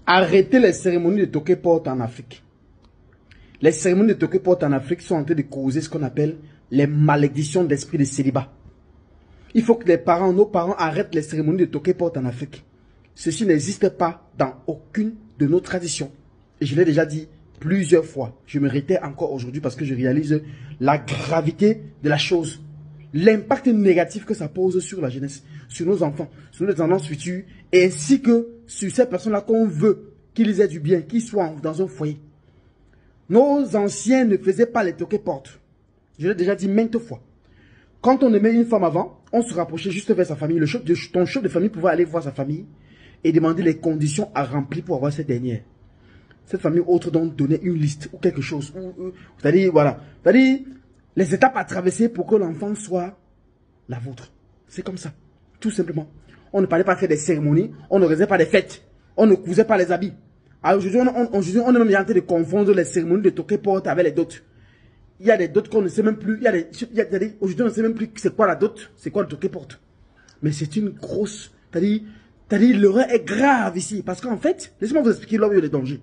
Arrêtez les cérémonies de toqué-porte en Afrique. Les cérémonies de toqué-porte en Afrique sont en train de causer ce qu'on appelle les malédictions d'esprit de célibat. Il faut que les parents, nos parents arrêtent les cérémonies de toqué-porte en Afrique. Ceci n'existe pas dans aucune de nos traditions. Et je l'ai déjà dit plusieurs fois. Je me répète encore aujourd'hui parce que je réalise la gravité de la chose. L'impact négatif que ça pose sur la jeunesse, sur nos enfants, sur les tendances futures, ainsi que sur ces personnes-là qu'on veut qu'ils aient du bien, qu'ils soient dans un foyer. Nos anciens ne faisaient pas les toqué-porte. Je l'ai déjà dit maintes fois. Quand on aimait une femme avant, on se rapprochait juste vers sa famille. Ton chef de famille pouvait aller voir sa famille et demander les conditions à remplir pour avoir cette dernière. Cette famille autre donc donnait une liste ou quelque chose. C'est-à-dire, voilà. C'est-à-dire, les étapes à traverser pour que l'enfant soit la vôtre. C'est comme ça. Tout simplement. On ne parlait pas faire des cérémonies. On ne faisait pas des fêtes. On ne cousait pas les habits. Aujourd'hui, on est même en train de confondre les cérémonies de toqué-porte avec les dots. Il y a des dots qu'on ne sait même plus. Aujourd'hui, on ne sait même plus c'est quoi la dot, c'est quoi le toqué-porte. Mais c'est une grosse... C'est-à-dire, l'erreur est grave ici. Parce qu'en fait, laissez-moi vous expliquer là où il y a des dangers.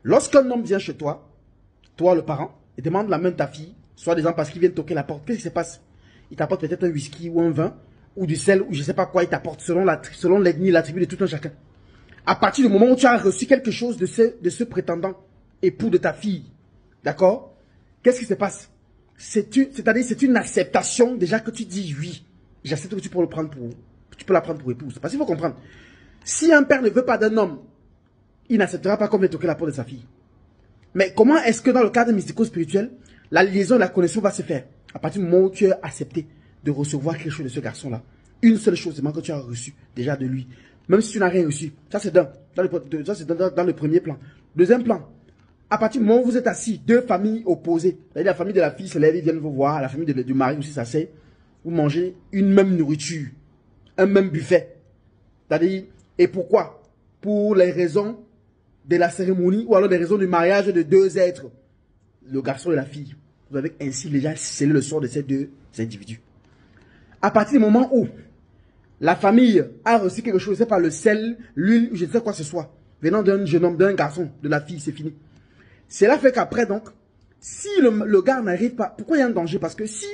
Lorsqu'un homme vient chez toi, toi le parent, et demande la main de ta fille, soit des gens parce qu'il vient toquer la porte, qu'est-ce qui se passe? Il t'apporte peut-être un whisky ou un vin, ou du sel, ou je ne sais pas quoi, il t'apporte selon l'ethnie, la tribu de tout un chacun. À partir du moment où tu as reçu quelque chose de ce prétendant, époux de ta fille, d'accord? Qu'est-ce qui se passe? C'est-à-dire, c'est une acceptation déjà que tu dis oui. J'accepte que tu peux la prendre pour épouse. Parce qu'il faut comprendre. Si un père ne veut pas d'un homme, il n'acceptera pas qu'on vienne toquer la porte de sa fille. Mais comment est-ce que dans le cadre mystico-spirituel, la liaison et la connexion va se faire? À partir du moment où tu as accepté de recevoir quelque chose de ce garçon-là. Une seule chose seulement que tu as reçu déjà de lui. Même si tu n'as rien reçu. Ça c'est dans le premier plan. Deuxième plan. À partir du moment où vous êtes assis, deux familles opposées. C'est-à-dire la famille de la fille se lève, ils viennent vous voir. La famille du mari aussi s'assied. Vous mangez une même nourriture. Un même buffet. C'est-à-dire, et pourquoi? Pour les raisons de la cérémonie ou alors des raisons du mariage de deux êtres. Le garçon et la fille. Vous avez ainsi déjà scellé le sort de ces deux individus. À partir du moment où la famille a reçu quelque chose, c'est pas le sel, l'huile, je ne sais quoi que ce soit, venant d'un jeune homme, d'un garçon, de la fille, c'est fini. Cela fait qu'après donc, si le gars n'arrive pas, pourquoi il y a un danger? Parce que si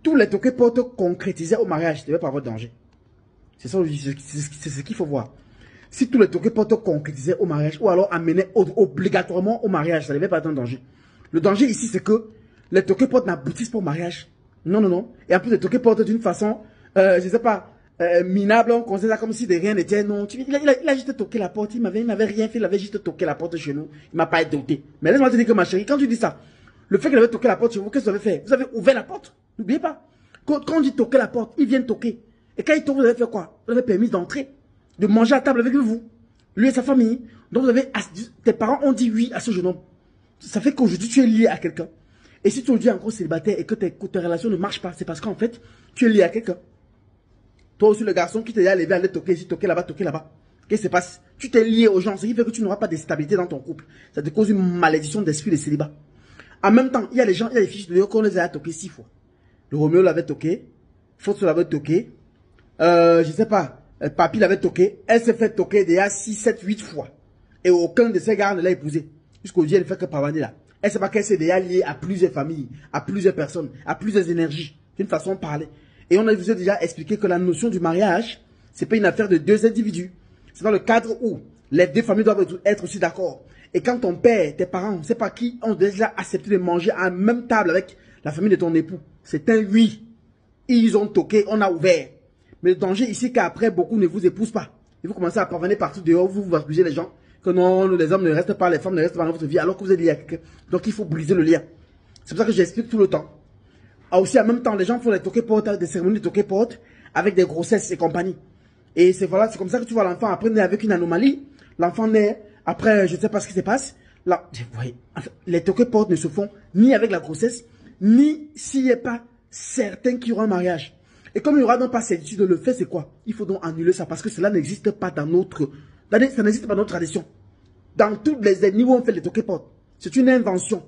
tous les toqué-porte concrétisaient au mariage, il ne devait pas avoir de danger. C'est ce qu'il faut voir. Si tous les toqué-porte concrétisaient au mariage, ou alors amenaient obligatoirement au mariage, ça ne devait pas être un danger. Le danger ici, c'est que les toqué-porte n'aboutissent pas au mariage. Non, non, non. Et en plus, les toqué-porte d'une façon, je ne sais pas, minable, on considère ça comme si de rien n'était. Non, il a juste toqué la porte, il m'avait rien fait, il avait juste toqué la porte chez nous. Il ne m'a pas doté. Mais laisse-moi te dire que ma chérie, quand tu dis ça, le fait qu'il avait toqué la porte chez vous, qu'est-ce que vous avez fait? Vous avez ouvert la porte. N'oubliez pas. Quand on dit toquer la porte, il vient toquer. Et quand il toque, vous avez fait quoi? Vous avez permis d'entrer, de manger à table avec vous, lui et sa famille. Donc vous avez, tes parents ont dit oui à ce jeune homme. Ça fait qu'aujourd'hui tu es lié à quelqu'un. Et si tu es encore célibataire et que tes relations ne marchent pas, c'est parce qu'en fait, tu es lié à quelqu'un. Toi aussi, le garçon qui t'est levé, aller toquer ici, toquer là-bas, toquer là-bas. Qu'est-ce qui se passe? Tu t'es lié aux gens, ce qui fait que tu n'auras pas de stabilité dans ton couple. Ça te cause une malédiction d'esprit de célibat. En même temps, il y a des gens, il y a des fiches de Dieu qu'on les a toqués 6 fois. Le Roméo l'avait toqué, Faute l'avait toqué, je sais pas, Papy l'avait toqué, elle s'est fait toquer déjà 6, 7, 8 fois. Et aucun de ces gars ne l'a épousé. Jusqu'au jour, elle ne fait que pavaner là. Elle sait pas qu'elle s'est déjà liée à plusieurs familles, à plusieurs personnes, à plusieurs énergies. C'est une façon de parler. Et on a vous a déjà expliqué que la notion du mariage, c'est pas une affaire de deux individus. C'est dans le cadre où les deux familles doivent être aussi d'accord. Et quand ton père, tes parents, c'est pas qui, ont déjà accepté de manger à la même table avec la famille de ton époux. C'est un oui. Ils ont toqué, on a ouvert. Mais le danger ici, c'est qu'après, beaucoup ne vous épousent pas. Et vous commencez à pavaner partout dehors, vous accusez les gens. Que non, les hommes ne restent pas, les femmes ne restent pas dans votre vie, alors que vous êtes liés à quelqu'un. Donc il faut briser le lien. C'est pour ça que j'explique tout le temps. Ah, aussi, en même temps, les gens font des toqué-porte, des cérémonies de toqué-porte, avec des grossesses et compagnie. Et c'est voilà, c'est comme ça que tu vois l'enfant après naît avec une anomalie. L'enfant naît, après, je ne sais pas ce qui se passe. Là, vous voyez, les toqué-porte ne se font ni avec la grossesse, ni s'il n'y a pas certain qu'il y aura un mariage. Et comme il n'y aura donc pas certitude, le fait c'est quoi? Il faut donc annuler ça parce que cela n'existe pas dans notre... Ça n'existe pas dans notre tradition. Dans tous les ethnies où on fait les toqué-porte, c'est une invention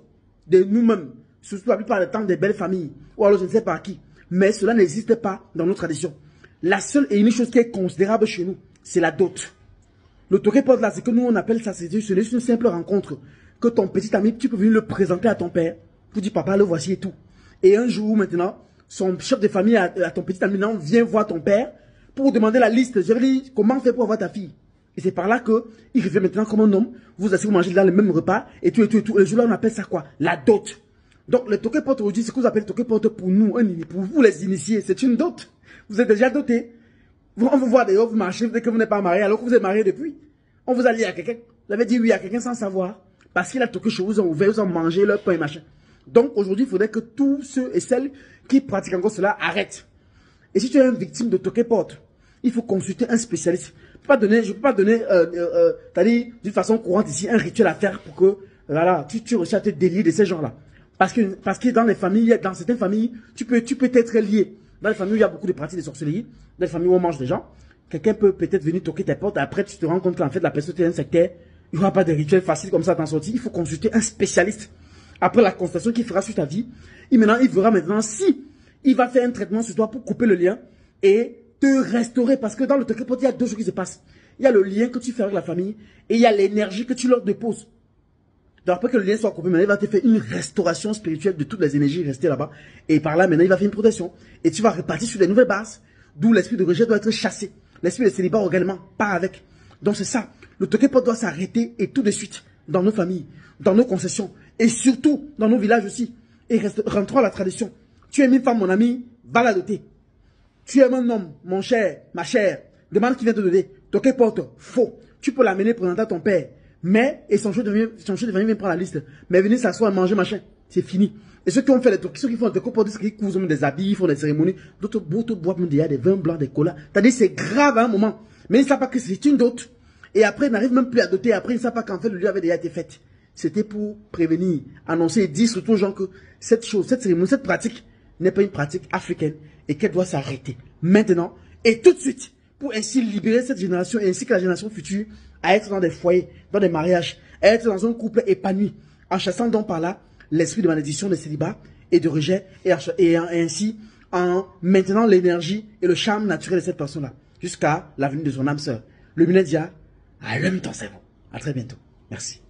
de nous-mêmes. Surtout la plupart du temps des belles familles. Ou alors je ne sais pas qui. Mais cela n'existe pas dans nos traditions. La seule et unique chose qui est considérable chez nous, c'est la dot. Le toqué-porte là, c'est que nous on appelle ça, c'est une simple rencontre. Que ton petit ami, tu peux venir le présenter à ton père. Pour dire papa, le voici et tout. Et un jour maintenant, son chef de famille à ton petit ami, non, vient voir ton père pour demander la liste. Je vais dire comment faire pour avoir ta fille. Et c'est par là qu'il revient maintenant comme un homme. Vous asseyez, vous mangez dans le même repas et tout et tout et tout. Et le jour-là, on appelle ça quoi? La dot. Donc le toqué-porte aujourd'hui, ce que vous appelez toqué-porte pour nous, pour vous les initiés, c'est une dot. Vous êtes déjà doté. On vous voit d'ailleurs, vous marchez dès que vous n'êtes pas marié, alors que vous êtes marié depuis. On vous a lié à quelqu'un. Vous avez dit oui à quelqu'un sans savoir. Parce qu'il a toqué chez vous, ils ont ouvert, ils ont mangé leur pain et machin. Donc aujourd'hui, il faudrait que tous ceux et celles qui pratiquent encore cela arrêtent. Et si tu es une victime de toqué-porte, il faut consulter un spécialiste. Je ne peux pas donner, d'une façon courante ici, un rituel à faire pour que voilà, tu réussis à te délier de ces gens-là. Parce que dans les familles, dans certaines familles, tu peux être lié. Dans les familles où il y a beaucoup de pratiques de sorcellerie, dans les familles où on mange des gens, quelqu'un peut peut-être venir toquer tes portes, et après tu te rends compte qu'en fait la personne est un sectaire, il n'y aura pas de rituel facile comme ça à t'en sortir, il faut consulter un spécialiste. Après la consultation qu'il fera sur ta vie, il verra maintenant si il va faire un traitement sur toi pour couper le lien et te restaurer. Parce que dans le toqué-porte, il y a deux choses qui se passent. Il y a le lien que tu fais avec la famille et il y a l'énergie que tu leur déposes. Donc après que le lien soit coupé, maintenant il va te faire une restauration spirituelle de toutes les énergies restées là-bas. Et par là, maintenant il va faire une protection. Et tu vas repartir sur des nouvelles bases, d'où l'esprit de rejet doit être chassé. L'esprit de célibat également, pas avec. Donc c'est ça. Le toqué-porte doit s'arrêter et tout de suite dans nos familles, dans nos concessions et surtout dans nos villages aussi. Et rentrons à la tradition. Tu aimes une femme, mon ami, va la doter. Tu aimes un homme, mon cher, ma chère, demande qui vient te donner. Toqué-porte, faux. Tu peux l'amener présenter à ton père. Mais, et son chef de famille vient prendre la liste. Mais venir s'asseoir, manger, machin, c'est fini. Et ceux qui ont fait les trucs, ceux qui font des toqué-porte, ils cousent des habits, ils font des cérémonies. D'autres boivent des vins blancs, des colas. C'est-à-dire, c'est grave à un moment. Mais ils ne savent pas que c'est une dot. Et après, ils n'arrivent même plus à doter. Après, ils ne savent pas qu'en fait, le lieu avait déjà été fait. C'était pour prévenir, annoncer et dire surtout aux gens que cette chose, cette cérémonie, cette pratique n'est pas une pratique africaine et qu'elle doit s'arrêter maintenant et tout de suite pour ainsi libérer cette génération et ainsi que la génération future à être dans des foyers, dans des mariages, à être dans un couple épanoui, en chassant donc par là l'esprit de malédiction, de célibat et de rejet et ainsi en maintenant l'énergie et le charme naturel de cette personne-là jusqu'à l'avenir de son âme sœur. Le Minédia, allume ton cerveau. À très bientôt. Merci.